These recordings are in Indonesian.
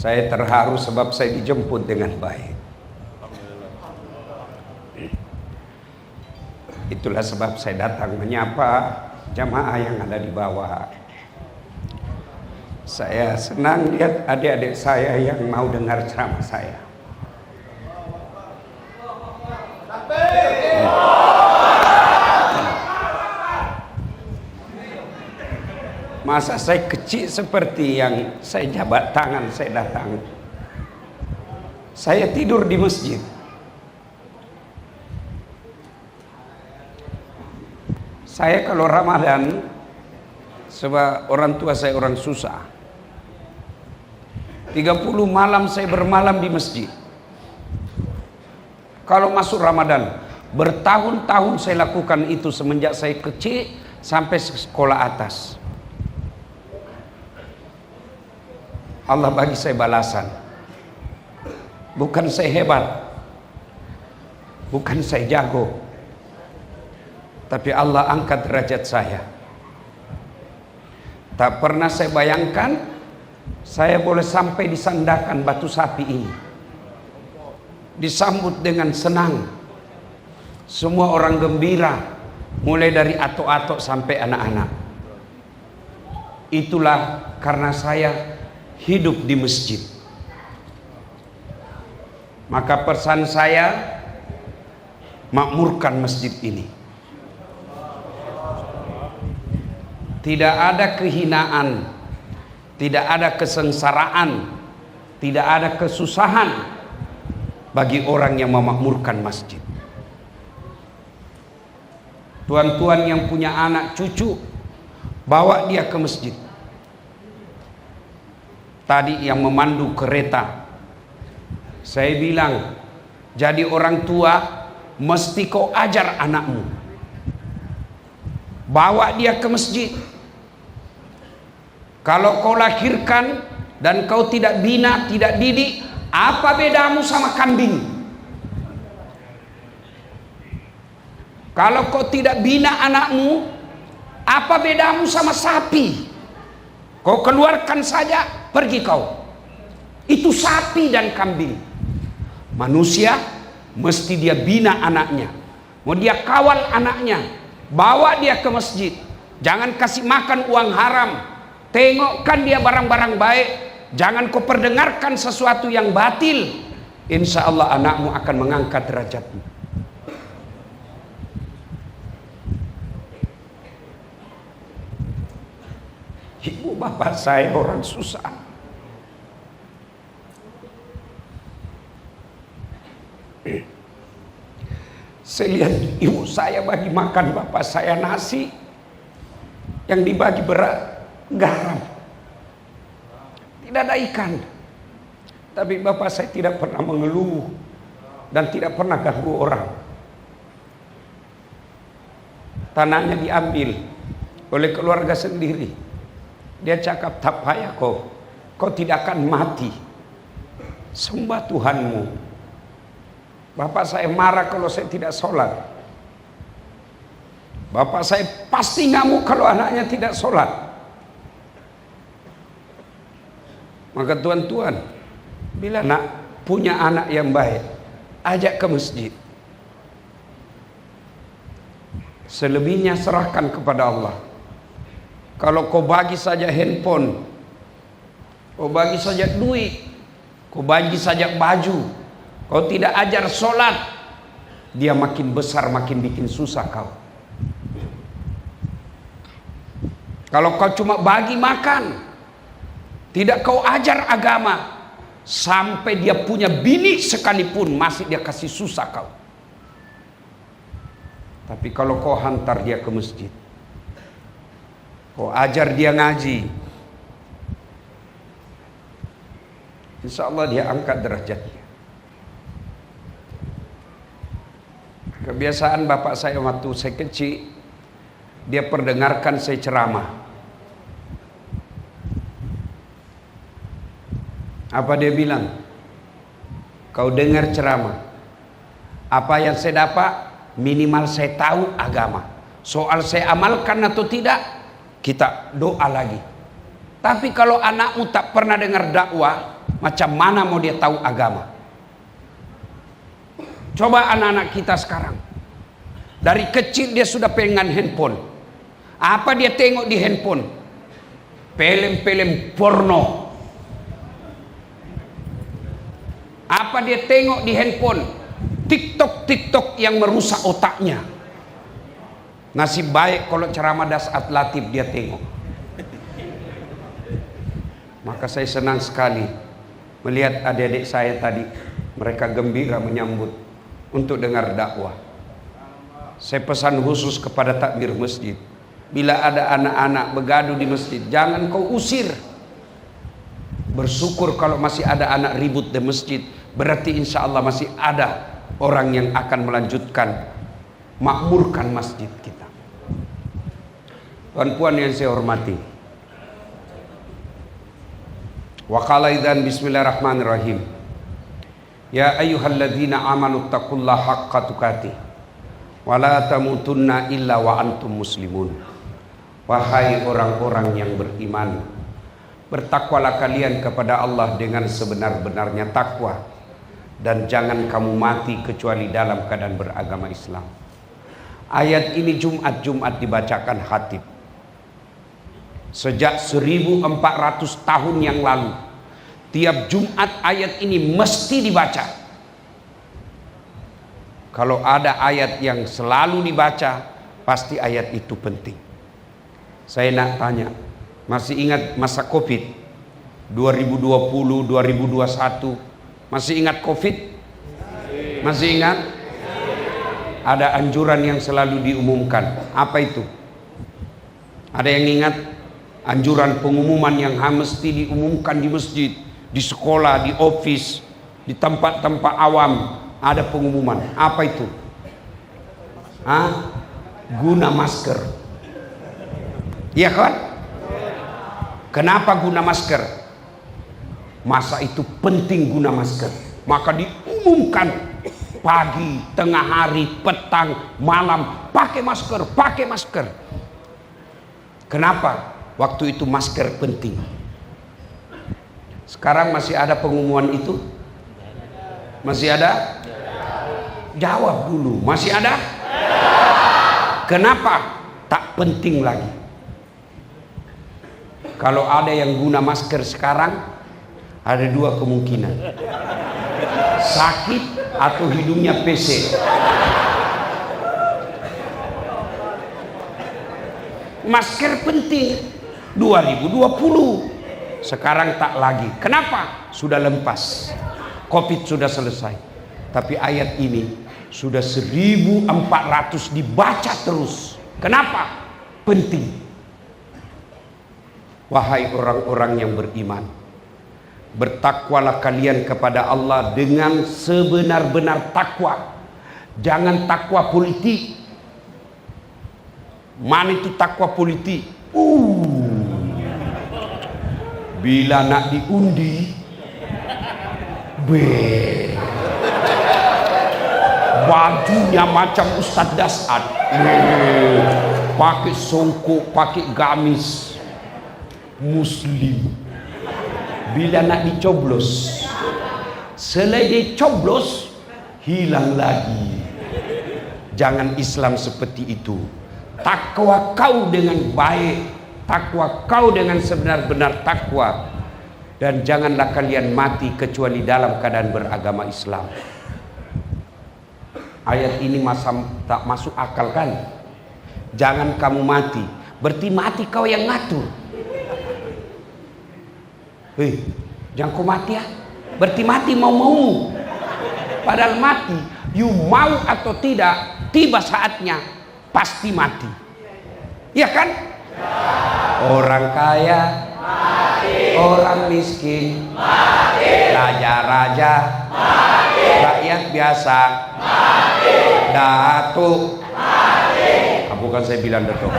Saya terharu sebab saya dijemput dengan baik. Itulah sebab saya datang menyapa jamaah yang ada di bawah. Saya senang lihat adik-adik saya yang mau dengar ceramah saya. Masa saya kecil seperti yang saya jabat tangan saya datang. Saya tidur di masjid. Saya kalau Ramadan, sebab orang tua saya orang susah, 30 malam saya bermalam di masjid. Kalau masuk Ramadan, bertahun-tahun saya lakukan itu semenjak saya kecil sampai sekolah atas. Allah bagi saya balasan. Bukan saya hebat, bukan saya jago, tapi Allah angkat derajat saya. Tak pernah saya bayangkan saya boleh sampai disandarkan batu sapi ini, disambut dengan senang, semua orang gembira, mulai dari atok-atok sampai anak-anak. Itulah karena saya hidup di masjid. Maka pesan saya, makmurkan masjid ini. Tidak ada kehinaan, tidak ada kesengsaraan, tidak ada kesusahan bagi orang yang memakmurkan masjid. Tuan-tuan yang punya anak cucu, bawa dia ke masjid. Tadi yang memandu kereta, saya bilang, jadi orang tua mesti kau ajar anakmu, bawa dia ke masjid. Kalau kau lahirkan dan kau tidak bina, tidak didik, apa bedamu sama kambing? Kalau kau tidak bina anakmu, apa bedamu sama sapi? Kau keluarkan saja, pergi kau. Itu sapi dan kambing. Manusia mesti dia bina anaknya, mau dia kawal anaknya, bawa dia ke masjid. Jangan kasih makan uang haram, tengokkan dia barang-barang baik. Jangan kau perdengarkan sesuatu yang batil. Insya Allah anakmu akan mengangkat derajatmu. Ibu bapak saya orang susah. Saya lihat ibu saya bagi makan bapak saya nasi, yang dibagi berat garam, tidak ada ikan. Tapi bapak saya tidak pernah mengeluh dan tidak pernah ganggu orang. Tanahnya diambil oleh keluarga sendiri. Dia cakap, tak payah kau tidak akan mati, sembah Tuhanmu. Bapak saya marah kalau saya tidak sholat. Bapak saya pasti ngamuk kalau anaknya tidak sholat. Maka tuan-tuan, bila nak punya anak yang baik, ajak ke masjid. Selebihnya serahkan kepada Allah. Kalau kau bagi saja handphone, kau bagi saja duit, kau bagi saja baju, kau tidak ajar sholat, dia makin besar makin bikin susah kau. Kalau kau cuma bagi makan, tidak kau ajar agama, sampai dia punya bini sekalipun masih dia kasih susah kau. Tapi kalau kau hantar dia ke masjid, kau ajar dia ngaji, insya Allah dia angkat derajatnya. Kebiasaan bapak saya waktu saya kecil, dia perdengarkan saya ceramah. Apa dia bilang? Kau dengar ceramah, apa yang saya dapat? Minimal saya tahu agama. Soal saya amalkan atau tidak, kita doa lagi. Tapi kalau anakmu tak pernah dengar dakwah, macam mana mau dia tahu agama? Coba anak-anak kita sekarang, dari kecil dia sudah pengen handphone. Apa dia tengok di handphone? Film-film porno. Apa dia tengok di handphone? TikTok yang merusak otaknya. Nasib baik kalau ceramah Dasat Latif dia tengok. Maka saya senang sekali melihat adik-adik saya tadi, mereka gembira menyambut untuk dengar dakwah. Saya pesan khusus kepada takmir masjid, bila ada anak-anak begaduh di masjid, jangan kau usir. Bersyukur kalau masih ada anak ribut di masjid, berarti insya Allah masih ada orang yang akan melanjutkan makmurkan masjid kita. Tuan-puan yang saya hormati, wa qala idzan bismillahirrahmanirrahim. Ya ayyuhalladzina amanu taqullaha haqqa tuqatih wa la tamutunna illa wa antum muslimun. Wahai orang-orang yang beriman, bertakwalah kalian kepada Allah dengan sebenar-benarnya takwa, dan jangan kamu mati kecuali dalam keadaan beragama Islam. Ayat ini Jumat dibacakan khatib. Sejak 1400 tahun yang lalu, tiap Jumat ayat ini mesti dibaca. Kalau ada ayat yang selalu dibaca, pasti ayat itu penting. Saya nak tanya, masih ingat masa Covid 2020, 2021? Masih ingat Covid? Masih ingat? Ada anjuran yang selalu diumumkan. Apa itu? Ada yang ingat? Anjuran pengumuman yang mesti diumumkan di masjid, di sekolah, di office, di tempat-tempat awam, ada pengumuman. Apa itu? Guna masker. Iya kan? Kenapa guna masker? Masa itu penting guna masker, maka diumumkan pagi, tengah hari, petang, malam, pakai masker, pakai masker. Kenapa? Waktu itu masker penting. Sekarang masih ada pengumuman itu? Masih ada? Jawab dulu, masih ada? Kenapa? Tak penting lagi. Kalau ada yang guna masker sekarang, ada dua kemungkinan: sakit atau hidungnya pesek. Masker penting 2020. Sekarang tak lagi. Kenapa? Sudah lepas. Covid sudah selesai. Tapi ayat ini sudah 1400 dibaca terus. Kenapa? Penting. Wahai orang-orang yang beriman, bertakwalah kalian kepada Allah dengan sebenar-benar takwa. Jangan takwa politik. Mana itu takwa politik? Bila nak diundi, bajunya macam Ustadz Dasat, pakai songkok, pakai gamis, muslim. Bila nak dicoblos, selesai dicoblos, hilang lagi. Jangan Islam seperti itu. Takwa kau dengan baik, takwa kau dengan sebenar-benar takwa, dan janganlah kalian mati kecuali dalam keadaan beragama Islam. Ayat ini tak masuk akal kan? Jangan kamu mati, berarti mati kau yang ngatur. Jangan kau mati ya, berarti mati mau-mau. Padahal mati, you mau atau tidak, tiba saatnya pasti mati. Iya kan? Orang kaya mati, orang miskin mati, raja-raja mati, rakyat biasa mati, datuk mati. Bukan saya bilang datuk,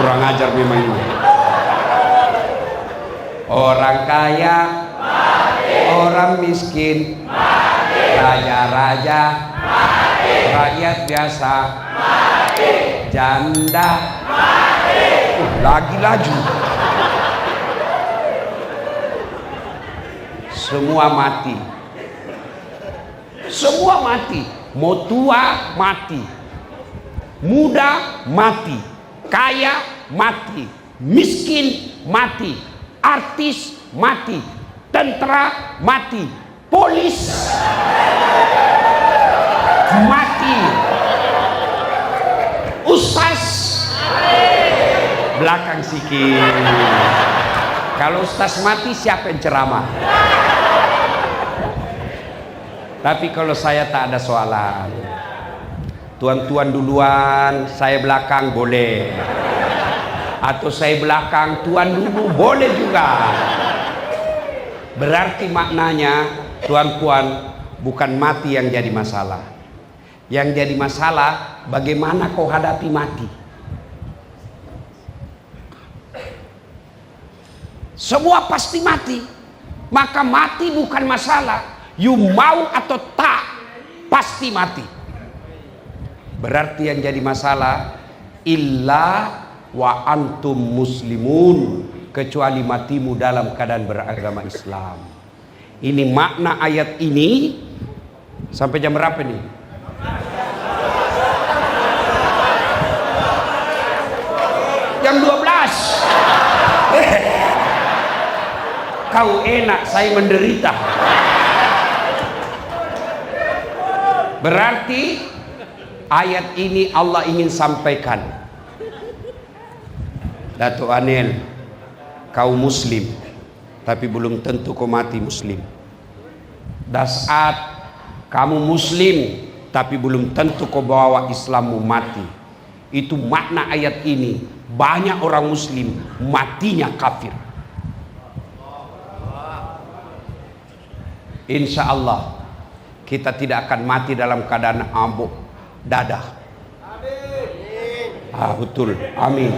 kurang ajar memang ini. Orang kaya mati, orang miskin mati, raja-raja mati, rakyat biasa mati, janda mati. Lagi laju. Semua mati. Semua mati. Mau tua mati, muda mati, kaya mati, miskin mati, artis mati, tentara mati, polis mati, ustaz belakang sikit. Kalau ustaz mati, siapa yang ceramah? Tapi kalau saya tak ada soalan. Tuan-tuan duluan, saya belakang boleh. Atau saya belakang, tuan dulu boleh juga. Berarti maknanya, tuan-tuan, bukan mati yang jadi masalah. Yang jadi masalah, bagaimana kau hadapi mati. Semua pasti mati. Maka mati bukan masalah. You mau atau tak, pasti mati. Berarti yang jadi masalah, illa wa antum muslimun, kecuali matimu dalam keadaan beragama Islam. Ini makna ayat ini. Sampai jam berapa nih? Jam 12. Kau enak, saya menderita. Berarti ayat ini Allah ingin sampaikan, Datuk Anil, kau muslim, tapi belum tentu kau mati muslim. Dasat, kamu muslim, tapi belum tentu kau bawa Islammu mati. Itu makna ayat ini. Banyak orang muslim matinya kafir. Insya Allah kita tidak akan mati dalam keadaan abuk dadah. Betul, amin.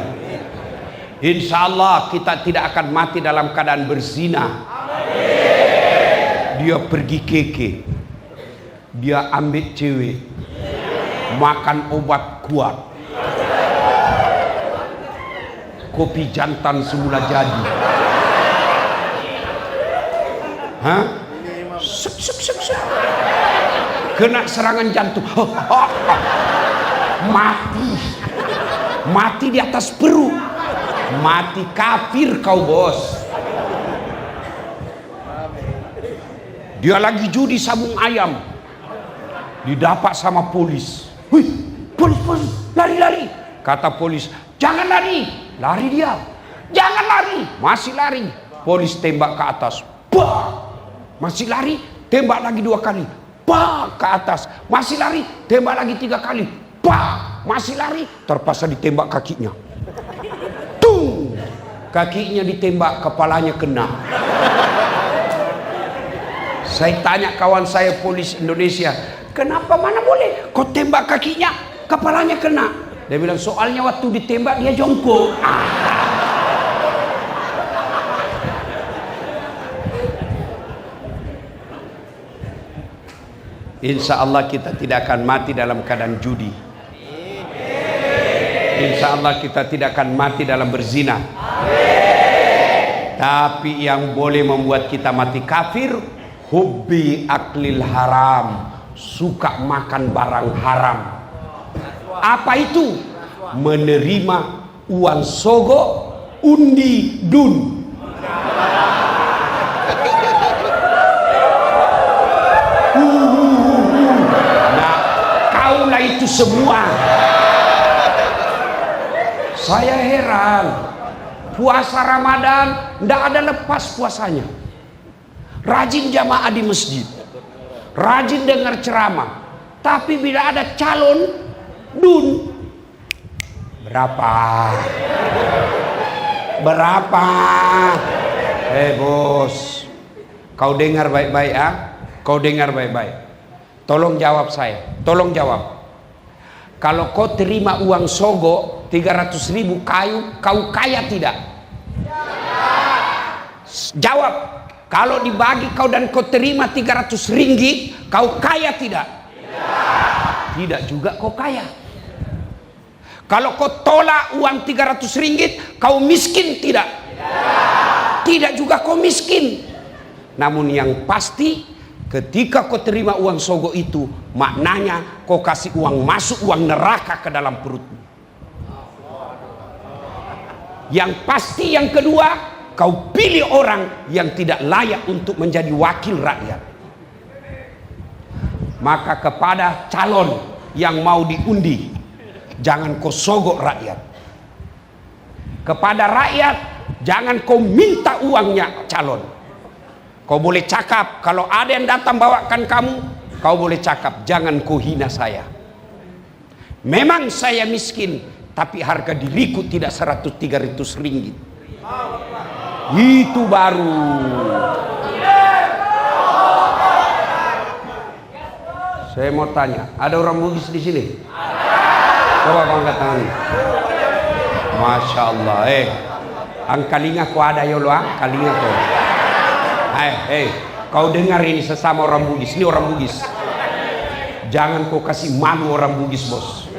Insya Allah kita tidak akan mati dalam keadaan berzina. Dia pergi keke, dia ambil cewek, makan obat kuat, kopi jantan semula jadi. Hah? Sup, sup, sup, sup. Kena serangan jantung, mati di atas perut, mati kafir kau bos. Dia lagi judi sabung ayam, didapat sama polis. Wih, polis, lari. Kata polis, jangan lari, lari dia, jangan lari, masih lari. Polis tembak ke atas, bah, masih lari, tembak lagi 2 kali. Pak ke atas, masih lari, tembak lagi 3 kali. Pak, masih lari, terpaksa ditembak kakinya. Tung, kakinya ditembak, kepalanya kena. Saya tanya kawan saya polis Indonesia, kenapa mana boleh? Kau tembak kakinya, kepalanya kena. Dia bilang soalnya waktu ditembak dia jongkok. Insya Allah kita tidak akan mati dalam keadaan judi. Insya Allah kita tidak akan mati dalam berzina. Tapi yang boleh membuat kita mati kafir, hubbi aklil haram, suka makan barang haram. Apa itu? Menerima uang sogo, undi, dun. Itu semua. Saya heran, puasa Ramadan tidak ada lepas puasanya. Rajin jamaah di masjid, rajin dengar ceramah, tapi bila ada calon dun, berapa? Bos, kau dengar baik-baik ah? Kau dengar baik-baik. Tolong jawab saya, tolong jawab. Kalau kau terima uang sogo 300.000 kau kaya tidak? Jawab. Kalau dibagi kau dan kau terima 300 ringgit, kau kaya tidak? Tidak juga kau kaya. Kalau kau tolak uang 300 ringgit, kau miskin tidak? Tidak juga kau miskin. Namun yang pasti, ketika kau terima uang sogo itu, maknanya kau kasih uang masuk, uang neraka ke dalam perutmu. Yang pasti yang kedua, kau pilih orang yang tidak layak untuk menjadi wakil rakyat. Maka kepada calon yang mau diundi, jangan kau sogok rakyat. Kepada rakyat, jangan kau minta uangnya calon. Kau boleh cakap, kalau ada yang datang bawakan kamu, kau boleh cakap, jangan kau hina saya. Memang saya miskin, tapi harga diriku tidak 100-300 ringgit. Itu baru. Saya mau tanya, ada orang Bugis di sini? Coba kau angkat tangan. Masya Allah, angkalinga kau ada ya lo, kalinga kau. Kau dengar ini sesama orang Bugis, ini orang Bugis. Jangan kau kasih malu orang Bugis, bos.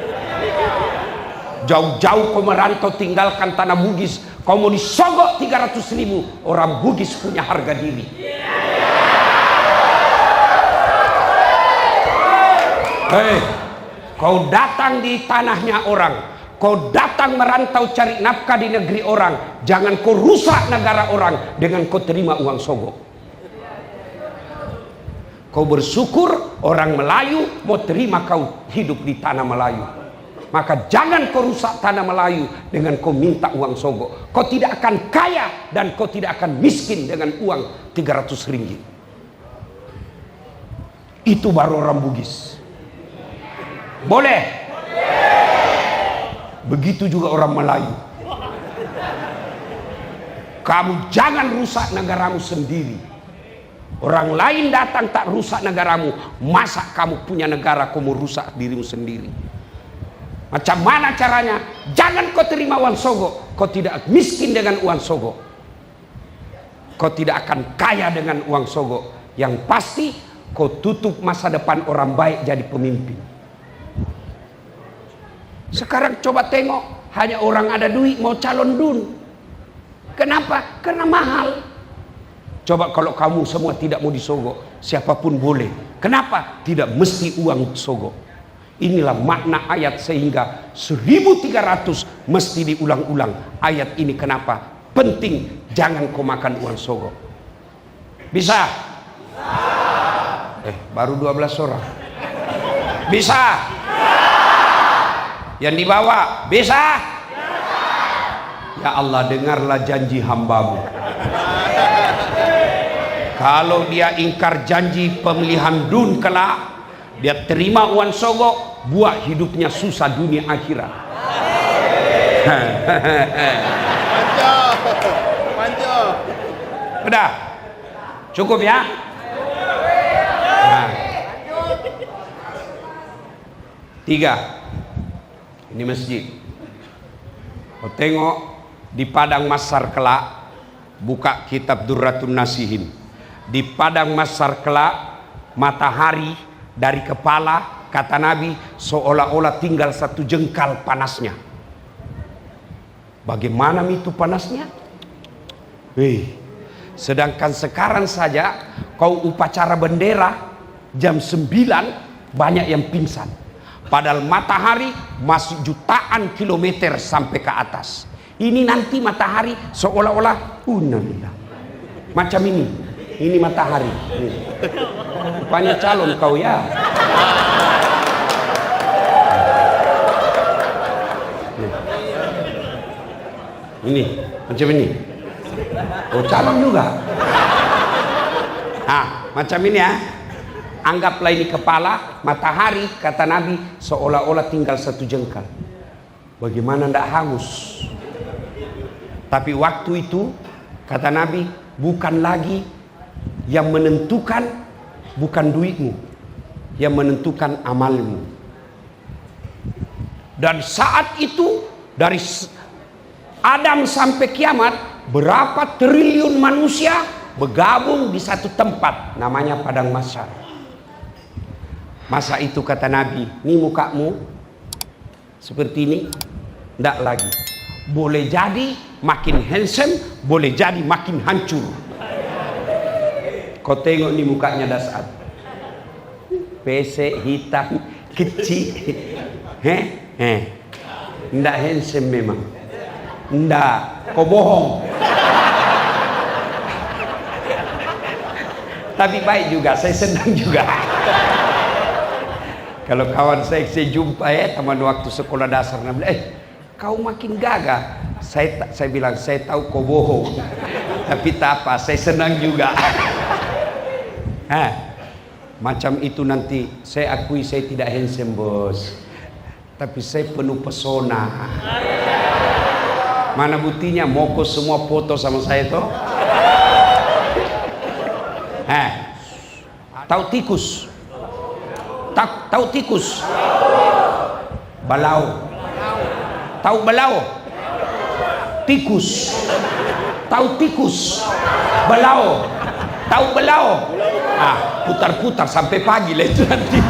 Jauh-jauh kau merantau tinggalkan tanah Bugis, kau mau disogok 300.000. Orang Bugis punya harga diri. Kau datang di tanahnya orang, kau datang merantau cari nafkah di negeri orang, jangan kau rusak negara orang dengan kau terima uang sogok. Kau bersyukur orang Melayu mau terima kau hidup di tanah Melayu. Maka jangan kau rusak tanah Melayu dengan kau minta uang sogok. Kau tidak akan kaya dan kau tidak akan miskin dengan uang 300 ringgit. Itu baru orang Bugis. Boleh? Begitu juga orang Melayu. Kamu jangan rusak negaramu sendiri. Orang lain datang tak rusak negaramu. Masa kamu punya negara kamu rusak dirimu sendiri? Macam mana caranya? Jangan kau terima uang sogok. Kau tidak miskin dengan uang sogok. Kau tidak akan kaya dengan uang sogok. Yang pasti kau tutup masa depan orang baik jadi pemimpin. Sekarang coba tengok, hanya orang ada duit mau calon dun. Kenapa? Karena mahal. Coba kalau kamu semua tidak mau disogok, siapapun boleh. Kenapa? Tidak mesti uang sogok. Inilah makna ayat, sehingga 1300 mesti diulang-ulang. Ayat ini kenapa penting? Jangan kau makan uang sogok. Bisa? Baru 12 orang. Bisa? Yang dibawa bisa? Ya Allah, dengarlah janji hambamu. Kalau dia ingkar janji pemilihan dun kelak, dia terima uang sogok, buat hidupnya susah dunia akhirat. Udah? Cukup ya? Nah. 3. Ini masjid. Kau tengok di padang Masar kelak, buka kitab Durratun Nasihin. Di padang Masar kelak, matahari dari kepala, kata Nabi, seolah-olah tinggal 1 jengkal panasnya. Bagaimana itu panasnya? Sedangkan sekarang saja kau upacara bendera jam 9 banyak yang pingsan. Padahal matahari masih jutaan kilometer sampai ke atas. Ini nanti matahari seolah-olah macam ini. Ini matahari. Rupanya calon kau ya. Ini macam ini. Oh, calon juga. Macam ini ya. Anggaplah ini kepala, matahari, kata Nabi, seolah-olah tinggal 1 jengkal. Bagaimana tidak hangus? Tapi waktu itu, kata Nabi, bukan lagi yang menentukan, bukan duitmu, yang menentukan amalmu. Dan saat itu, dari Adam sampai kiamat, berapa triliun manusia bergabung di satu tempat, namanya padang mahsyar. Masa itu kata Nabi, ini mukamu seperti ini, tidak lagi. Boleh jadi makin handsome, boleh jadi makin hancur. Kau tengok nih mukanya Dasat. Pesek, hitam, kecil. Nggak handsome memang. Nggak, kau bohong. Tapi baik juga, saya senang juga. Kalau kawan saya jumpa teman waktu sekolah dasar, kau makin gagah. Saya bilang, saya tahu kau bohong. Tapi tak apa, saya senang juga. Macam itu nanti saya akui saya tidak handsome bos, tapi saya penuh pesona. Mana buktinya? Moko semua foto sama saya toh. Tahu tikus? Tahu tikus? Balau. Tahu balau? Tikus. Tahu tikus? Balau. Tahu balau? Putar-putar sampai pagi lah itu nanti.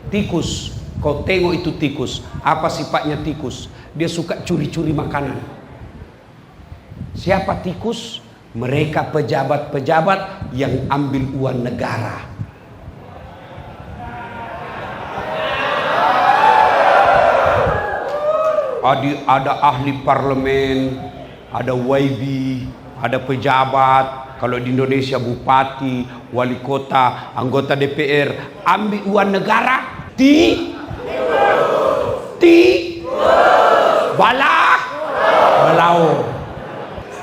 Tikus, kau tengok itu tikus. Apa sifatnya tikus? Dia suka curi-curi makanan. Siapa tikus? Mereka pejabat-pejabat yang ambil uang negara. Ada ahli parlemen, ada YB, ada pejabat. Kalau di Indonesia bupati, wali kota, anggota DPR ambil uang negara balau.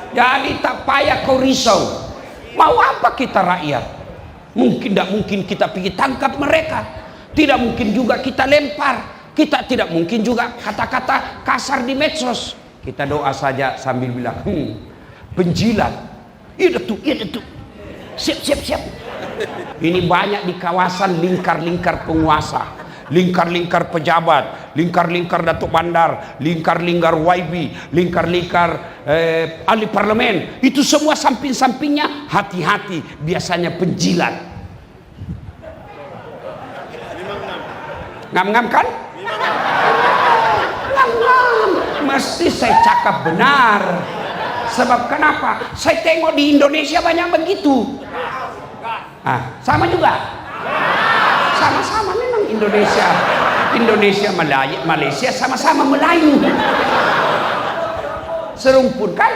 Jadi tak payah kau risau. Mau apa kita rakyat? Tidak mungkin kita pergi tangkap mereka. Tidak mungkin juga kita lempar. Kita tidak mungkin juga kata-kata kasar di medsos. Kita doa saja sambil bilang, penjilat. Iya tuh. Siap. Ini banyak di kawasan lingkar-lingkar penguasa. Lingkar-lingkar pejabat, lingkar-lingkar Datuk Bandar, lingkar-lingkar YB, lingkar-lingkar ahli parlemen. Itu semua samping-sampingnya hati-hati, biasanya penjilat. Ngam-ngam kan? Ngam-ngam. Mesti saya cakap benar. Sebab kenapa? Saya tengok di Indonesia banyak begitu. Sama juga. Sama-sama memang Indonesia Malaysia sama-sama Melayu. Serumpun kan?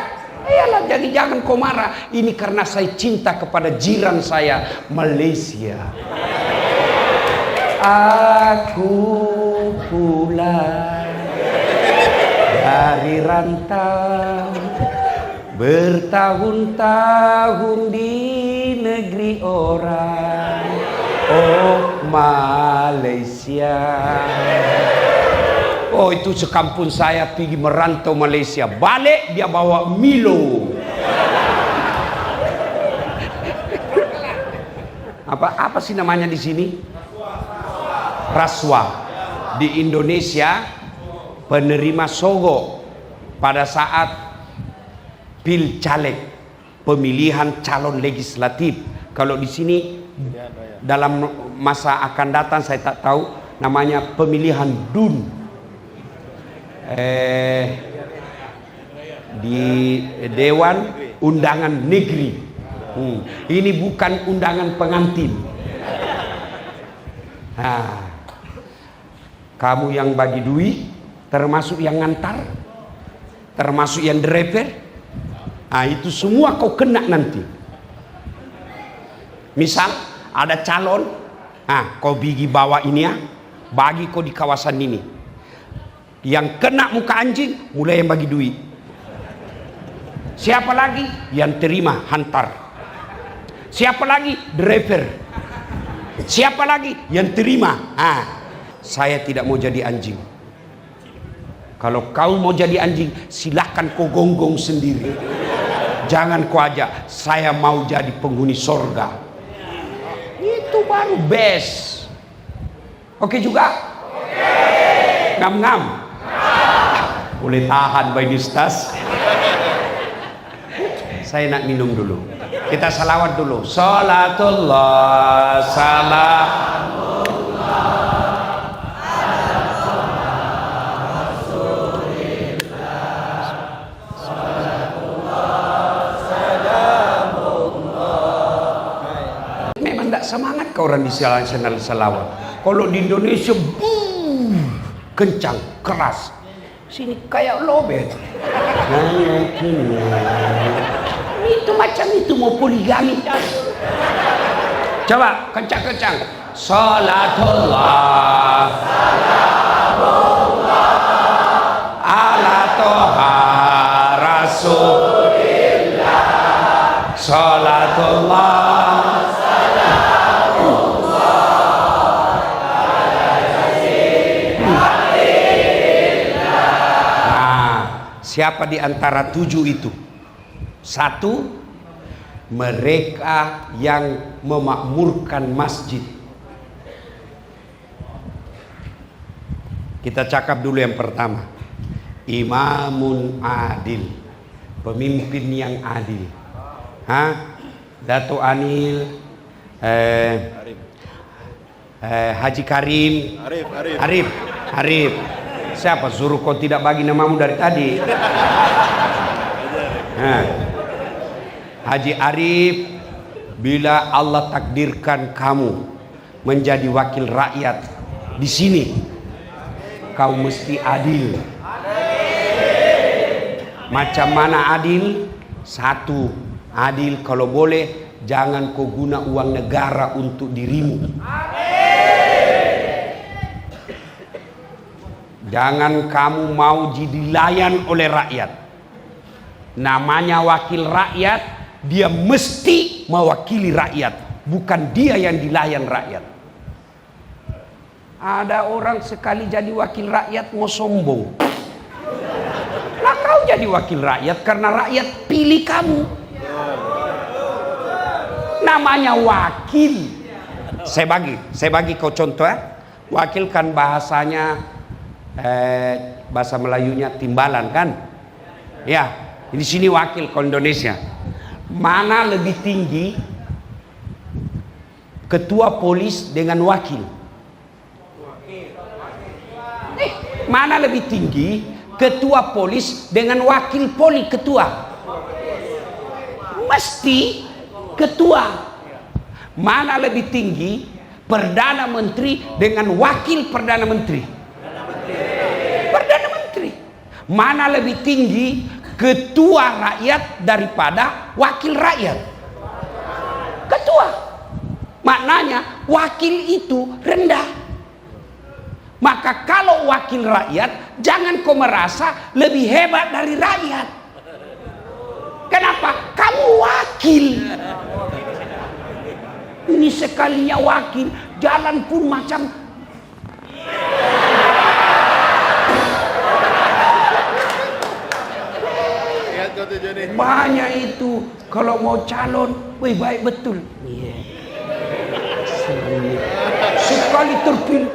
Iyalah, jadi jangan kau marah. Ini karena saya cinta kepada jiran saya Malaysia. Aku pulang dari rantau, bertahun-tahun di negeri orang. Oh Malaysia. Oh itu sekampung saya pergi merantau Malaysia. Balik dia bawa Milo. Apa sih namanya di sini? Rasuah. Di Indonesia penerima sogok pada saat caleg, pemilihan calon legislatif. Kalau di sini dalam masa akan datang saya tak tahu namanya pemilihan DUN. Di Dewan Undangan Negeri. Ini bukan undangan pengantin. Kamu yang bagi duit, termasuk yang ngantar, termasuk yang driver, itu semua kau kena nanti. Misal ada calon, kau pergi bawa ini bagi kau di kawasan ini. Yang kena muka anjing, mulai yang bagi duit. Siapa lagi? Yang terima hantar. Siapa lagi? Driver. Siapa lagi? Yang terima. Saya tidak mau jadi anjing. Kalau kau mau jadi anjing, silahkan kau gonggong sendiri. Jangan kau ajak. Saya mau jadi penghuni sorga. Itu baru best. Oke juga? Ngam-ngam. Boleh tahan Bay Nistas. Saya nak minum dulu. Kita salawat dulu. Salatullah salam. mereka orang di channel Selawat. Kalau di Indonesia kencang, keras. Sini kayak lobet. Itu macam itu mau poligami. Coba kencang-kencang. Salatullah ala toha rasulillah. Salatullah siapa di antara 7 itu? 1, mereka yang memakmurkan masjid. Kita cakap dulu yang pertama. Imamun adil, pemimpin yang adil. Dato Anil, Haji Karim, Arif. Siapa suruh kau tidak bagi namamu dari tadi? Haji Arif, bila Allah takdirkan kamu menjadi wakil rakyat di sini, kau mesti adil. Macam mana adil? 1, adil kalau boleh jangan kau guna uang negara untuk dirimu. Jangan kamu mau dilayan oleh rakyat. Namanya wakil rakyat, dia mesti mewakili rakyat, bukan dia yang dilayan rakyat. Ada orang sekali jadi wakil rakyat mau sombong. Nah, kau jadi wakil rakyat karena rakyat pilih kamu. Namanya wakil. Saya bagi kau contoh ya. Wakil kan bahasanya bahasa Melayunya timbalan kan? Ya, di sini wakil kalau Indonesia. Mana lebih tinggi ketua polis dengan wakil? Mana lebih tinggi ketua polis dengan wakil poli ketua? Mesti ketua. Mana lebih tinggi perdana menteri dengan wakil perdana menteri? Perdana menteri. Mana lebih tinggi ketua rakyat daripada wakil rakyat? Ketua. Maknanya wakil itu rendah. Maka kalau wakil rakyat, jangan kau merasa lebih hebat dari rakyat. Kenapa? Kamu wakil. Ini sekalinya wakil, jalan pun macam banyak itu. Kalau mau calon, wih baik betul. Sekali terpilih.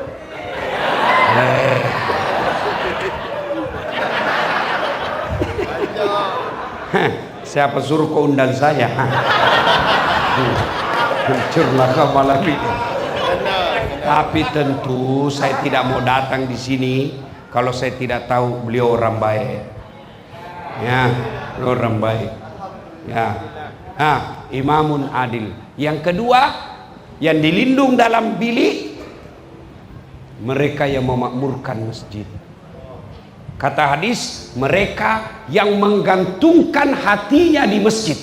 Siapa suruh kau undang saya? Hancurlah kau malam ini. Tapi tentu saya tidak mau datang di sini kalau saya tidak tahu beliau orang baik. Ya, orang baik. Ya. Imamun adil. Yang kedua, yang dilindung dalam bilik, mereka yang memakmurkan masjid. Kata hadis, mereka yang menggantungkan hatinya di masjid.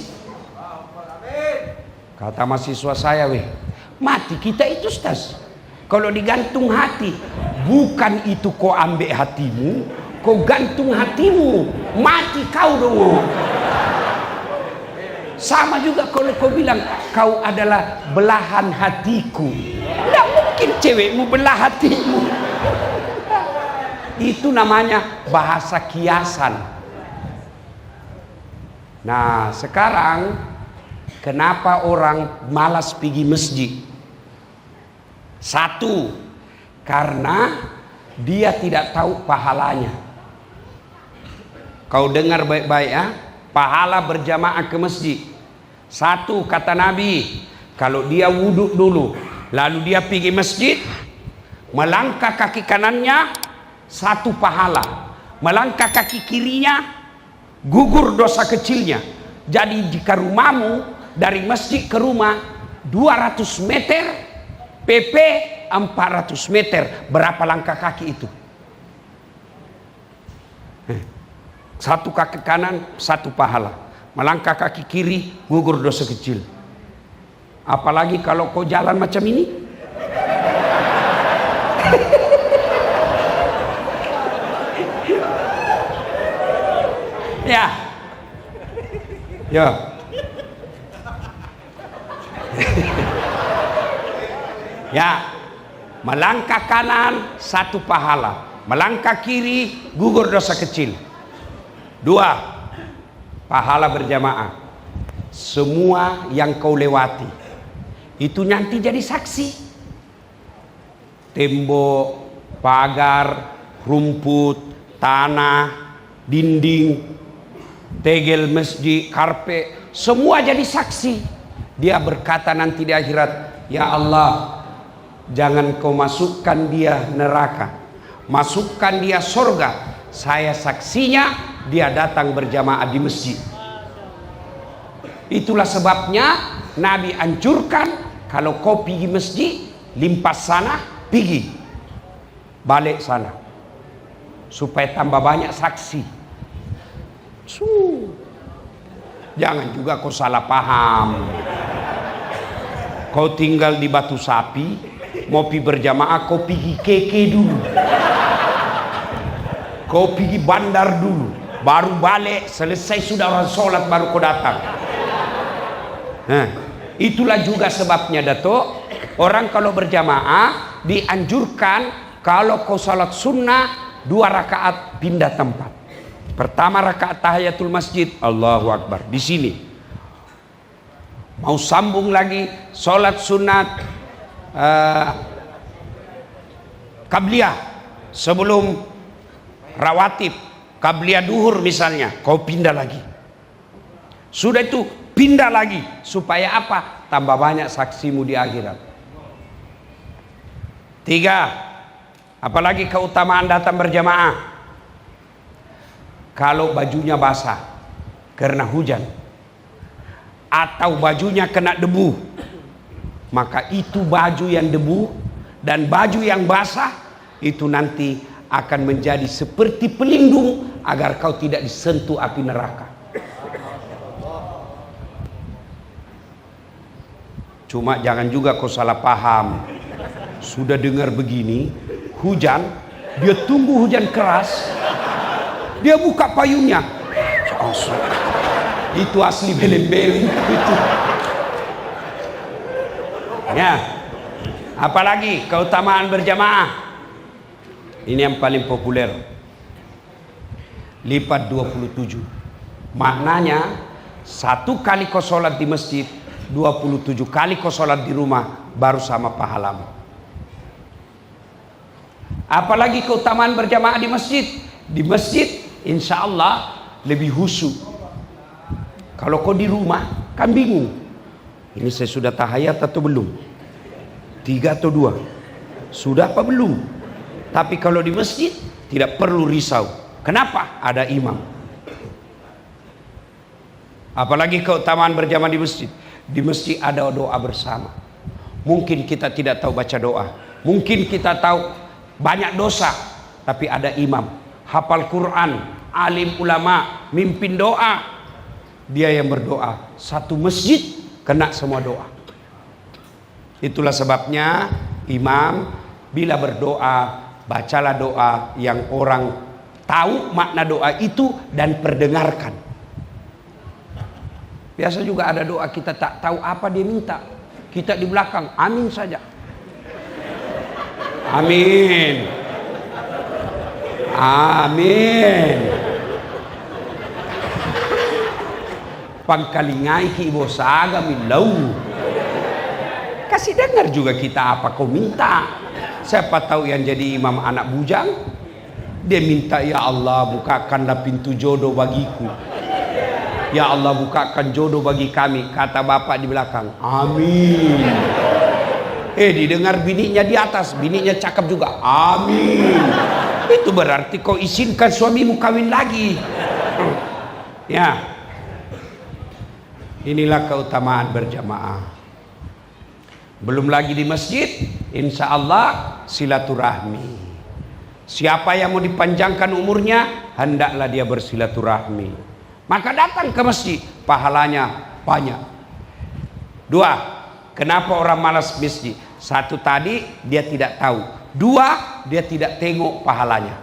Kata mahasiswa saya, mati kita itu Ustaz. Kalau digantung hati, bukan itu kau ambil hatimu, kau gantung hatimu, mati kau dong. Sama juga kalau kau bilang kau adalah belahan hatiku, tidak mungkin cewekmu belah hatimu. Itu namanya bahasa kiasan. Nah, sekarang kenapa orang malas pergi masjid? 1, karena dia tidak tahu pahalanya. Kau dengar baik-baik ya, pahala berjamaah ke masjid. 1, kata Nabi, kalau dia wudhu dulu, lalu dia pergi masjid, melangkah kaki kanannya 1 pahala, melangkah kaki kirinya gugur dosa kecilnya. Jadi jika rumahmu dari masjid ke rumah 200 meter, PP 400 meter, berapa langkah kaki itu? Satu kaki kanan, satu pahala. Melangkah kaki kiri, gugur dosa kecil. Apalagi kalau kau jalan macam ini. Ya. Ya. Ya. Melangkah kanan satu pahala, melangkah kiri gugur dosa kecil. 2. Pahala berjamaah. Semua yang kau lewati itu nanti jadi saksi. Tembok, pagar, rumput, tanah, dinding, tegel masjid, karpet, semua jadi saksi. Dia berkata nanti di akhirat, ya Allah, jangan kau masukkan dia neraka, masukkan dia surga. Saya saksinya, dia datang berjamaah di masjid. Itulah sebabnya Nabi anjurkan, kalau kau pergi masjid, limpas sana, pergi balik sana, supaya tambah banyak saksi. Jangan juga kau salah paham. Kau tinggal di Batu Sapi, mau pergi berjamaah, kau pergi KK dulu, kau pergi bandar dulu, baru balik. Selesai sudah orang sholat baru kau datang. Nah, itulah juga sebabnya Dato', orang kalau berjamaah dianjurkan kalau kau salat sunnah 2 rakaat pindah tempat. Pertama rakaat tahiyatul masjid, Allahu Akbar, di sini. Mau sambung lagi salat sunat qabliyah sebelum rawatib, qabliyah duhur misalnya, kau pindah lagi. Sudah itu pindah lagi, supaya apa? Tambah banyak saksimu di akhirat. 3. Apalagi keutamaan datang berjamaah. Kalau bajunya basah karena hujan, atau bajunya kena debu, maka itu baju yang debu dan baju yang basah itu nanti akan menjadi seperti pelindung agar kau tidak disentuh api neraka. Cuma jangan juga kau salah paham. Sudah dengar begini, hujan, dia tunggu hujan keras, dia buka payungnya. Itu asli belen-belen itu. Ya. Apalagi keutamaan berjamaah. Ini yang paling populer. Lipat 27. Maknanya 1 kali kau sholat di masjid, 27 kali kau sholat di rumah baru sama pahalamu. Apalagi keutamaan berjamaah di masjid. Di masjid insya Allah lebih khusyuk. Kalau kau di rumah kan bingung, ini saya sudah tahayat atau belum, 3 atau 2, sudah apa belum. Tapi kalau di masjid tidak perlu risau. Kenapa? Ada imam. Apalagi keutamaan berjamaah di masjid. Di masjid ada doa bersama. Mungkin kita tidak tahu baca doa, mungkin kita tahu banyak dosa, tapi ada imam hafal Quran, alim ulama, mimpin doa. Dia yang berdoa, satu masjid kena semua doa. Itulah sebabnya imam bila berdoa, bacalah doa yang orang tahu makna doa itu dan perdengarkan. Biasa juga ada doa kita tak tahu apa dia minta, kita di belakang amin saja. Amin, amin. Pangkalingai ki bosaga milau. Kasih dengar juga kita apa kau minta. Siapa tahu yang jadi imam anak bujang, dia minta, ya Allah bukakanlah pintu jodoh bagiku, ya Allah bukakan jodoh bagi kami. Kata bapak di belakang, amin. Didengar bininya di atas, bininya cakap juga, amin. Itu berarti kau izinkan suamimu kawin lagi. Ya. Inilah keutamaan berjamaah. Belum lagi di masjid, insya Allah silaturahmi. Siapa yang mau dipanjangkan umurnya, hendaklah dia bersilaturahmi. Maka datang ke masjid, pahalanya banyak. Dua, kenapa orang malas masjid? Satu tadi, dia tidak tahu. Dua, dia tidak tengok pahalanya.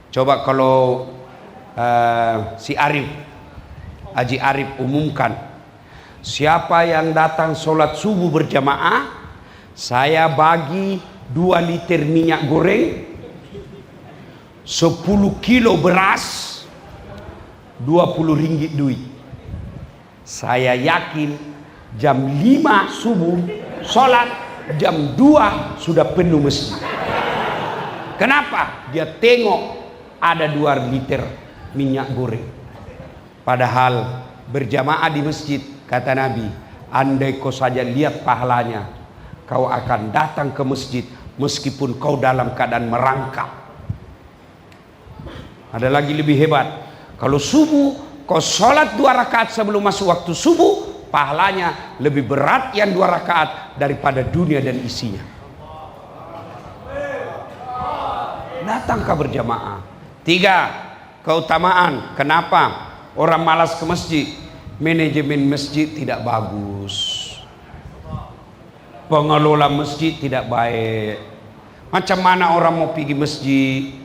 Coba kalau si Arif, Haji Arif umumkan, siapa yang datang sholat subuh berjamaah, saya bagi 2 liter minyak goreng, 10 kilo beras, 20 ringgit duit. Saya yakin jam 5 subuh sholat, jam 2 sudah penuh masjid. Kenapa? Dia tengok ada 2 liter minyak goreng. Padahal berjamaah di masjid, kata Nabi, andai kau saja lihat pahalanya, kau akan datang ke masjid meskipun kau dalam keadaan merangkak. Ada lagi lebih hebat, kalau subuh kau sholat 2 rakaat sebelum masuk waktu subuh, pahalanya lebih berat yang 2 rakaat daripada dunia dan isinya. Datangkah berjamaah. 3, keutamaan kenapa orang malas ke masjid. Manajemen masjid tidak bagus, pengelola masjid tidak baik. Macam mana orang mau pergi masjid?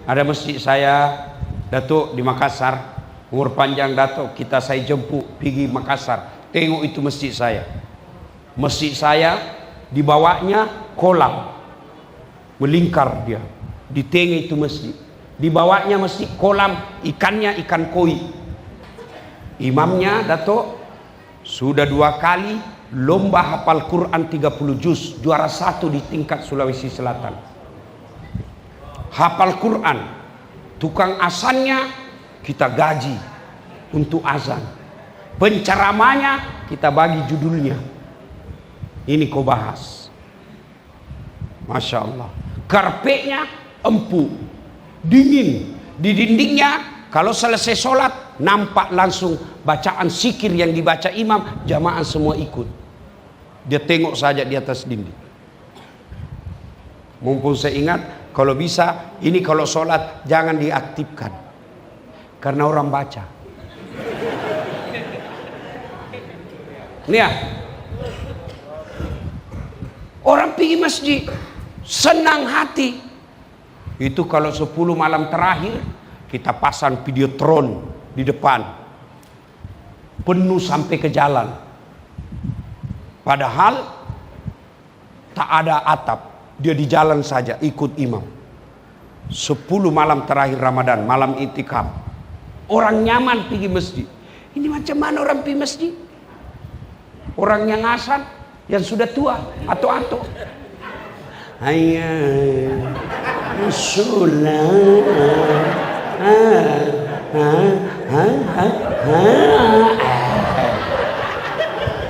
Ada masjid saya, Datuk, di Makassar, umur panjang Datuk, saya jemput pergi Makassar, tengok itu masjid saya. Masjid saya dibawanya kolam, melingkar dia, ditengok itu masjid. Dibawanya masjid kolam, ikannya ikan koi. Imamnya Datuk sudah 2 kali lomba hafal Quran 30 juz, juara 1 di tingkat Sulawesi Selatan. Hafal Quran, tukang azannya kita gaji untuk azan, penceramanya kita bagi judulnya. Ini kau bahas, Masya Allah. Karpetnya empuk, dingin. Di dindingnya kalau selesai sholat nampak langsung bacaan zikir yang dibaca imam, jamaah semua ikut. Dia tengok saja di atas dinding. Mumpung saya ingat, kalau bisa ini kalau sholat jangan diaktifkan, karena orang baca. Nih ya, orang pergi masjid senang hati. Itu kalau 10 malam terakhir kita pasang videotron di depan, penuh sampai ke jalan. Padahal tak ada atap, dia di jalan saja ikut imam. 10 malam terakhir Ramadan, malam itikaf, orang nyaman pergi masjid. Ini macam mana orang pergi masjid? Orang yang azan, yang sudah tua, atau hayya sholat,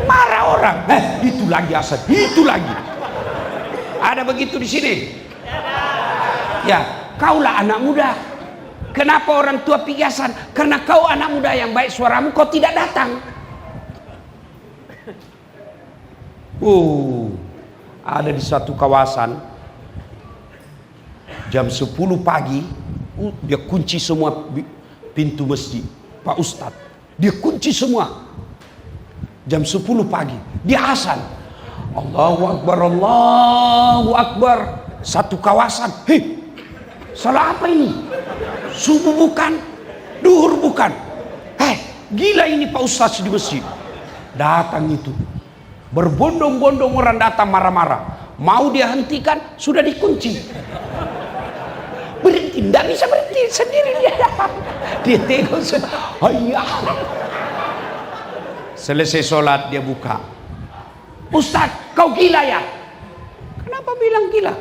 marah orang. Itu lagi azan, itu lagi. Ada begitu di sini? Ya, kaulah anak muda. Kenapa orang tua pergi azan? Karena kau anak muda yang baik suaramu, kau tidak datang. Ada di suatu kawasan, jam 10 pagi dia kunci semua pintu masjid. Pak Ustadz, dia kunci semua. Jam 10 pagi dia azan, Allahu Akbar, Allahu Akbar. Satu kawasan, salah apa ini? Subuh bukan, duhur bukan. Gila ini Pak Ustadz di masjid. Datang itu, berbondong-bondong orang datang marah-marah. Mau dia hentikan, sudah dikunci. Berhenti, tidak bisa berhenti, sendiri dia datang. Dia tengok, selesai sholat dia buka. Ustadz, kau gila ya? Kenapa bilang gila?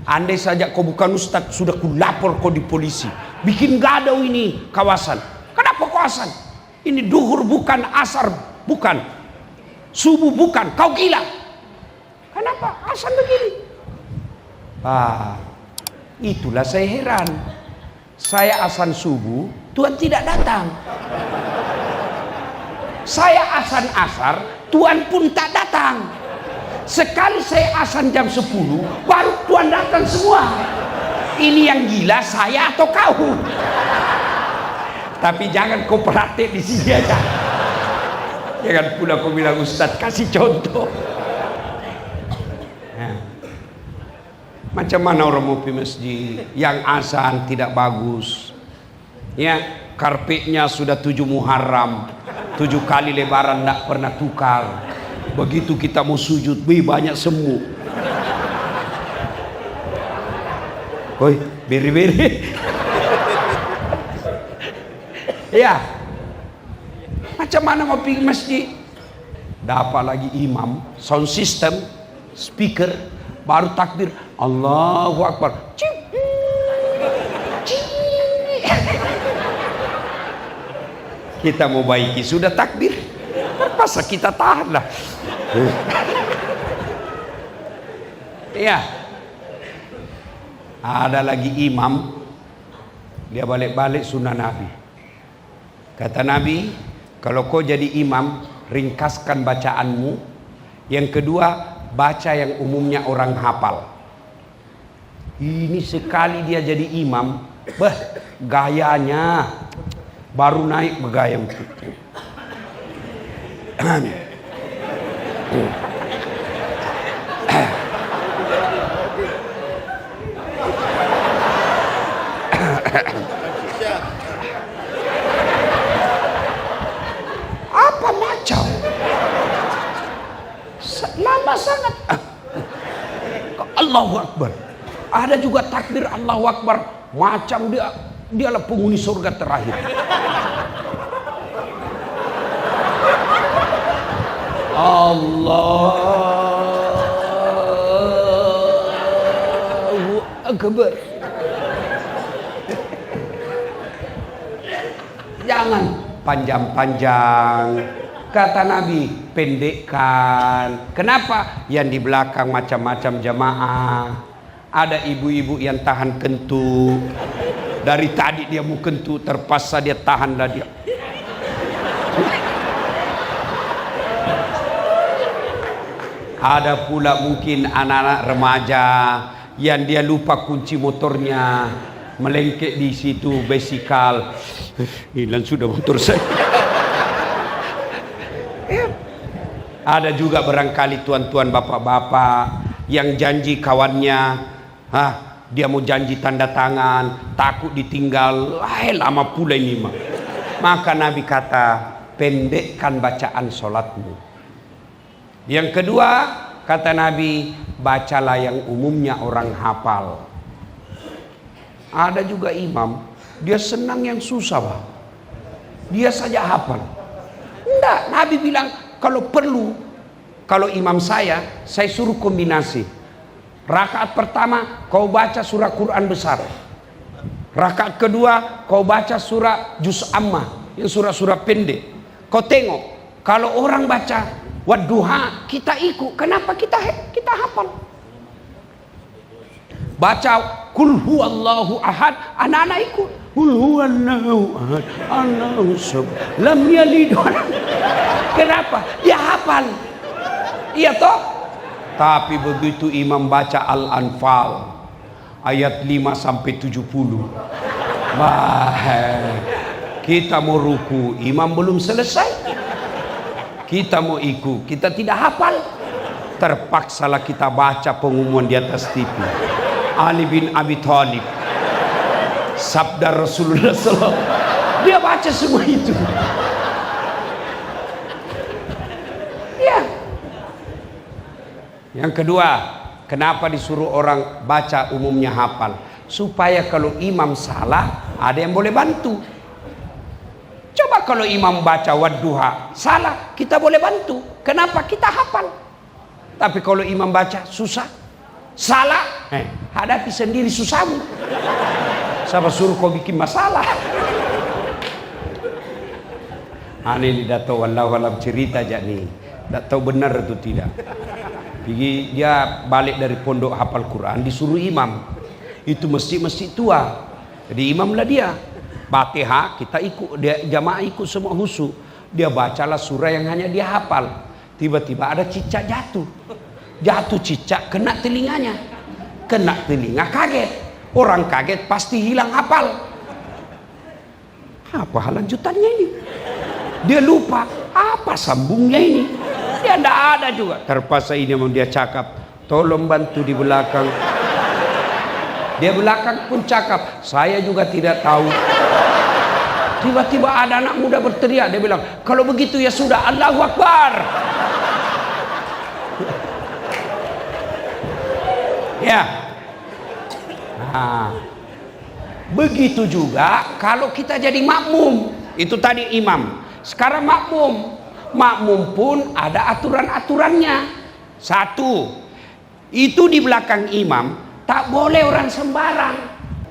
Andai saja kau bukan ustadz, sudah ku lapor kau di polisi. Bikin gaduh ini kawasan. Kenapa kau azan? Ini duhur bukan, asar bukan, subuh bukan. Kau gila. Kenapa azan begini? Itulah saya heran. Saya azan subuh, Tuhan tidak datang. Saya azan asar, Tuan pun tak datang. Sekali saya azan jam 10, baru Tuan datang semua. Ini yang gila saya atau kau? Tapi jangan kau praktek di sini aja. Jangan pula kau bilang Ustaz kasih contoh. Macam mana orang mau pergi masjid yang azan tidak bagus, ya, karpetnya sudah 7 Muharram, 7 kali lebaran tidak pernah tukar. Begitu kita mau sujud, banyak semut. Woi, beri-beri. Ya, macam mana mau pergi masjid? Dapat lagi imam, sound system, speaker, baru takbir, Allahu Akbar. Kita mau baiki sudah takbir, terpaksa kita tahan lah. Ya, ada lagi imam, dia balik-balik sunnah Nabi. Kata Nabi, kalau kau jadi imam, ringkaskan bacaanmu. Yang kedua, baca yang umumnya orang hafal. Ini sekali dia jadi imam, gayanya baru naik bergaya. Apa macam? Lama sangat. Allahu Akbar. Ada juga takbir Allahu Akbar, macam dialah penghuni surga terakhir. Allahu Akbar. Jangan panjang-panjang. Kata Nabi, pendekkan. Kenapa? Yang di belakang macam-macam jamaah. Ada ibu-ibu yang tahan kentut. Dari tadi dia mau kentut, terpaksa dia tahanlah dia. Ada pula mungkin anak-anak remaja yang dia lupa kunci motornya, melengket di situ basikal. Hilang sudah motor saya. Ada juga barangkali tuan-tuan bapak-bapak yang janji kawannya, dia mau janji tanda tangan, takut ditinggal, lama pula ini mah. Maka Nabi kata, pendekkan bacaan sholatmu. Yang kedua, kata Nabi, bacalah yang umumnya orang hafal. Ada juga imam, dia senang yang susah, Pak. Dia saja hafal. Enggak, Nabi bilang, kalau perlu, kalau imam saya suruh kombinasi. Rakaat pertama kau baca surah Quran besar. Rakaat kedua kau baca surah Juz Ammah, yang surah-surah pendek. Kau tengok, kalau orang baca wadduha, kita ikut. Kenapa kita hafal? Baca kul huwallahu ahad, anak-anak ikut. Kul huwallahu ahad, Allahu samad, lam yalid. Kenapa? Dia hafal. Iya toh? Tapi begitu imam baca Al-Anfal ayat 5 sampai 70. Kita mau ruku, imam belum selesai. Kita mau ikut, kita tidak hafal. Terpaksalah kita baca pengumuman di atas TV. Ali bin Abi Thalib, sabda Rasulullah SAW. Dia baca semua itu. Ya. Yang kedua, kenapa disuruh orang baca umumnya hafal? Supaya kalau imam salah, ada yang boleh bantu. Coba kalau imam baca wadduha salah, kita boleh bantu. Kenapa? Kita hafal. Tapi kalau imam baca susah, salah, hadapi sendiri susahmu. Siapa suruh kau bikin masalah? Ini tidak tahu, wallahu alam, cerita aja nih. Tidak tahu benar atau tidak. Dia balik dari pondok hafal Quran, disuruh imam. Itu masjid-masjid tua. Jadi imamlah dia. Fatihah kita ikut, dia jamaah ikut semua husu. Dia bacalah surah yang hanya dia hafal. Tiba-tiba ada cicak jatuh. Jatuh cicak kena telinganya. Kena telinga kaget. Orang kaget pasti hilang hafal. Apa lanjutannya ini? Dia lupa. Apa sambungnya ini? Dia tidak ada juga. Terpaksa ini memang dia cakap. Tolong bantu di belakang. Dia belakang pun cakap. Saya juga tidak tahu. Tiba-tiba ada anak muda berteriak. Dia bilang, kalau begitu ya sudah, Allahu Akbar. Ya. Nah, begitu juga kalau kita jadi makmum. Itu tadi imam. Sekarang makmum. Makmum pun ada aturan-aturannya. Satu, itu di belakang imam tak boleh orang sembarang.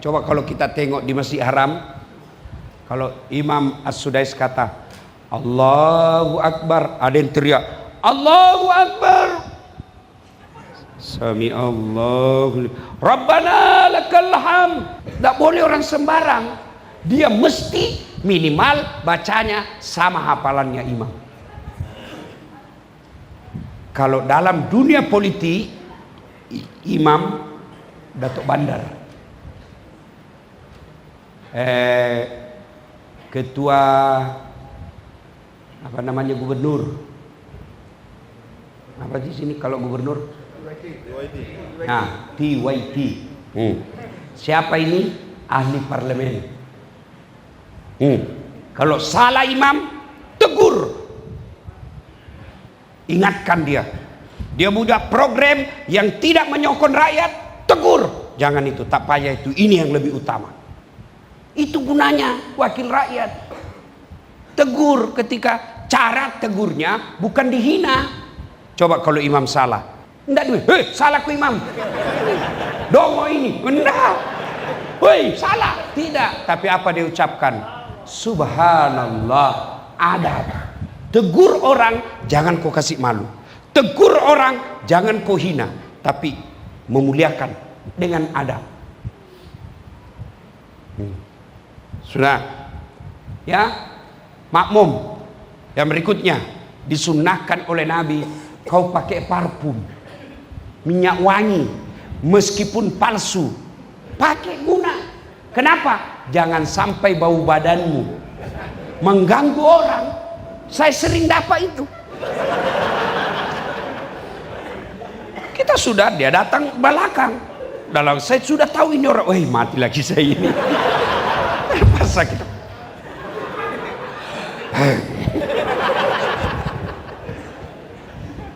Coba kalau kita tengok di Masjid Haram, kalau Imam As-Sudais kata Allahu Akbar, ada yang teriak Allahu Akbar. Sami Allahu Rabbana lakal hamd. Tak boleh orang sembarang. Dia mesti minimal bacanya sama hafalannya imam. Kalau dalam dunia politik, imam Datuk Bandar, ketua apa namanya gubernur, apa di sini kalau gubernur? Nah, PYT. Siapa ini? Ahli parlemen. Kalau salah imam, tegur. Ingatkan dia. Dia punya program yang tidak menyokong rakyat, tegur. Jangan itu, tak payah itu. Ini yang lebih utama. Itu gunanya wakil rakyat. Tegur ketika cara tegurnya bukan dihina. Coba kalau imam salah. Enggak duit. Hei, salah ku imam. Dongo ini. Enggak. Hei, salah. Tidak. Tapi apa dia ucapkan? Subhanallah. Adab. Tegur orang, jangan kau kasih malu. Tegur orang, jangan kau hina. Tapi memuliakan dengan adab. Sudah. Ya. Makmum. Yang berikutnya. Disunnahkan oleh Nabi. Kau pakai parfum. Minyak wangi. Meskipun palsu. Pakai guna. Kenapa? Jangan sampai bau badanmu mengganggu orang. Saya sering dapat itu. Kita sudah, dia datang belakang. Dalam saya sudah tahu ini orang. Wah, mati lagi saya ini. Terpaksa kita.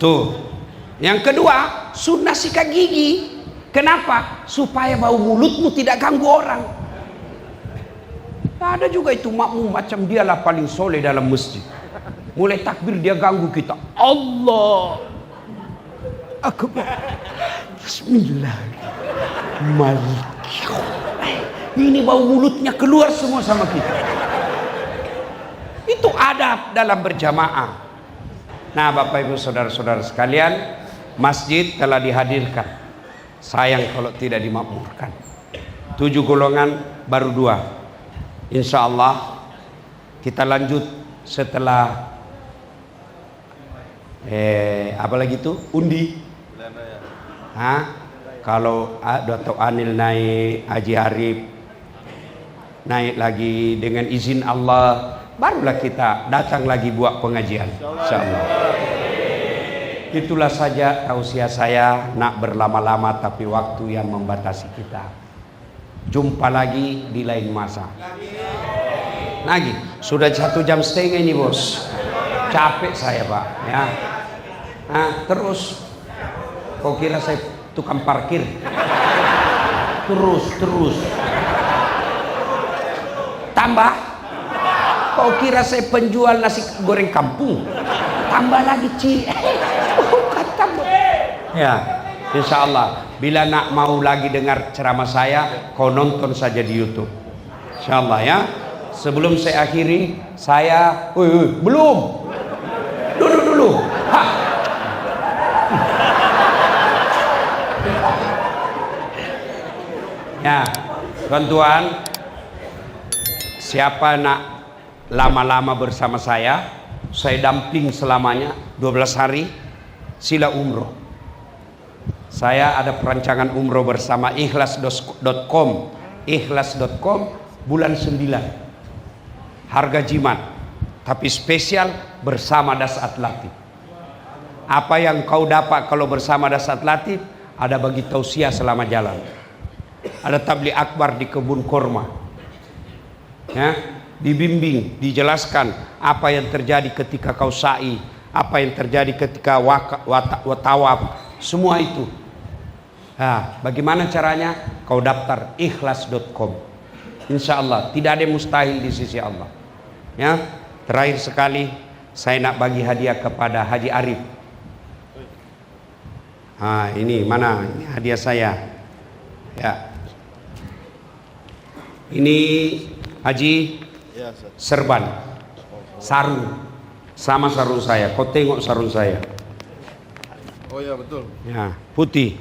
Tuh. Yang kedua, sunnah sikat gigi. Kenapa? Supaya bau mulutmu tidak ganggu orang. Ada juga itu makmum macam dialah paling soleh dalam masjid. Mulai takbir dia ganggu kita. Allah Akbar. Bismillah. Malik. Ini bau mulutnya keluar semua sama kita. Itu adab dalam berjamaah. Nah, Bapak Ibu saudara-saudara sekalian, masjid telah dihadirkan. Sayang kalau tidak dimakmurkan. 7 golongan baru 2. Insya Allah kita lanjut setelah apa lagi itu undi. Kalau Dr. Anil naik, Haji Arif naik lagi dengan izin Allah, barulah kita datang lagi buat pengajian. Insya Allah. Itulah saja tausiah saya, nak berlama-lama tapi waktu yang membatasi kita. Jumpa lagi di lain masa. Lagi sudah 1,5 jam ini bos. Capek saya pak ya. Terus kau kira saya tukang parkir? Terus tambah. Kau kira saya penjual nasi goreng kampung? Tambah lagi cili. Ya, insya Allah. Bila nak mau lagi dengar ceramah saya, kau nonton saja di YouTube. Insya Allah ya. Sebelum saya akhiri, saya belum. Dulu. Ya, tuan-tuan, siapa nak lama-lama bersama saya, saya damping selamanya 12 hari, sila umroh. Saya ada perancangan umroh bersama ikhlas.com. Ikhlas.com bulan 9. Harga jimat, tapi spesial bersama Dasat Latif. Apa yang kau dapat kalau bersama Dasat Latif, ada bagi tausiah selama jalan. Ada tabligh akbar di kebun kurma. Ya, dibimbing, dijelaskan apa yang terjadi ketika kau sa'i, apa yang terjadi ketika tawaf, semua itu. Nah, bagaimana caranya? Kau daftar ikhlas.com. Insya Allah tidak ada yang mustahil di sisi Allah. Ya, terakhir sekali saya nak bagi hadiah kepada Haji Arif. Nah, ini mana? Ini hadiah saya. Ya. Ini Haji Serban. Sarung. Sama sarung saya. Kau tengok sarung saya. Oh ya betul. Ya, putih.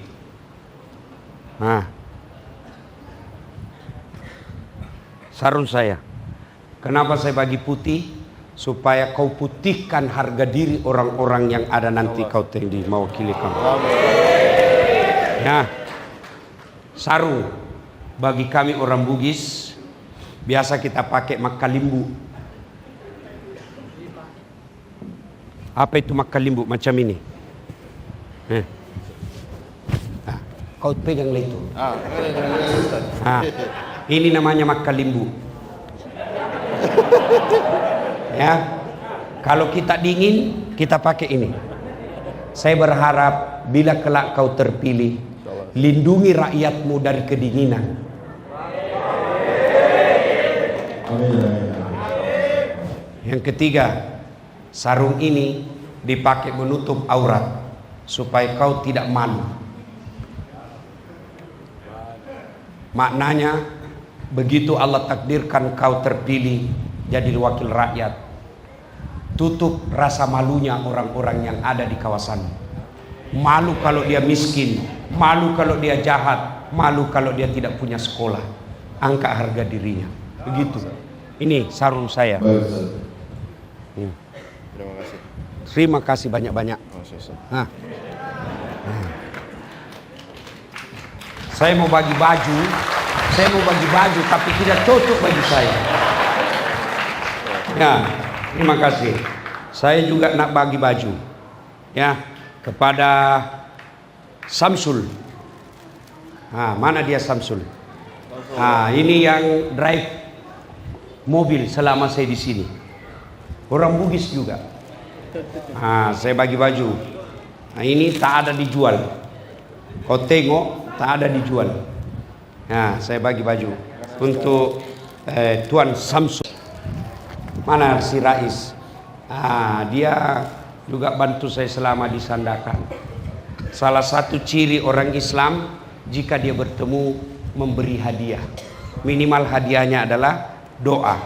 Nah. Sarung saya. Kenapa saya bagi putih? Supaya kau putihkan harga diri orang-orang yang ada nanti kau tinggi mewakili kamu. Nah, sarung bagi kami orang Bugis biasa kita pakai makalimbu. Apa itu makalimbu? Macam ini. Nah, kau pegang itu. Nah, ini namanya makalimbu. Ya, kalau kita dingin kita pakai ini. Saya berharap bila kelak kau terpilih, lindungi rakyatmu dari kedinginan. Yang ketiga, sarung ini dipakai menutup aurat supaya kau tidak malu. Maknanya begitu Allah takdirkan kau terpilih jadi wakil rakyat, tutup rasa malunya orang-orang yang ada di kawasan. Malu kalau dia miskin, malu kalau dia jahat, malu kalau dia tidak punya sekolah. Angkat harga dirinya. Begitu. Ini sarung saya. Terima kasih. Terima kasih banyak-banyak. Nah. Saya mau bagi baju, tapi tidak cocok bagi saya. Ya, terima kasih. Saya juga nak bagi baju, ya, kepada Samsul. Nah, mana dia Samsul? Nah, ini yang drive mobil selama saya di sini. Orang Bugis juga. Nah, saya bagi baju. Nah, ini tak ada dijual. Kau tengok, tak ada dijual. Nah, saya bagi baju untuk Tuan Samsul. Mana si Rais? Dia juga bantu saya selama di Sandakan. Salah satu ciri orang Islam, jika dia bertemu memberi hadiah, minimal hadiahnya adalah doa.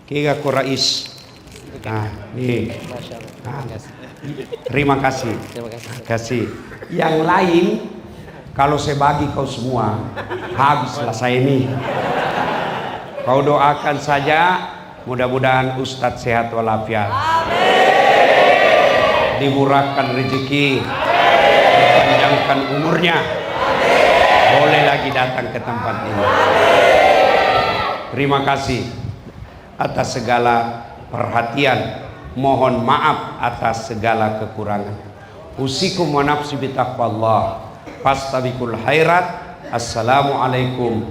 Kira ko Rais. Nih. Terima kasih. Kasih. Yang lain kalau saya bagi kau semua, habislah saya ini. Kau doakan saja, mudah-mudahan Ustadz sehat walafiat. Dimurahkan rezeki, dipanjangkan umurnya, boleh lagi datang ke tempat ini. Terima kasih atas segala perhatian. Mohon maaf atas segala kekurangan. Usikum wa nafsi bitaqwallah. Fastabiqul khairat. Assalamualaikum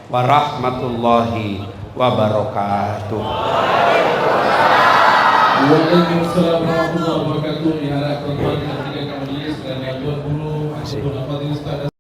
warahmatullahi wabarakatuh. Waalaikumsalam warahmatullahi wabarakatuh. Diharapkan ketika kami dan yang Tuan Guru ataupun Ustaz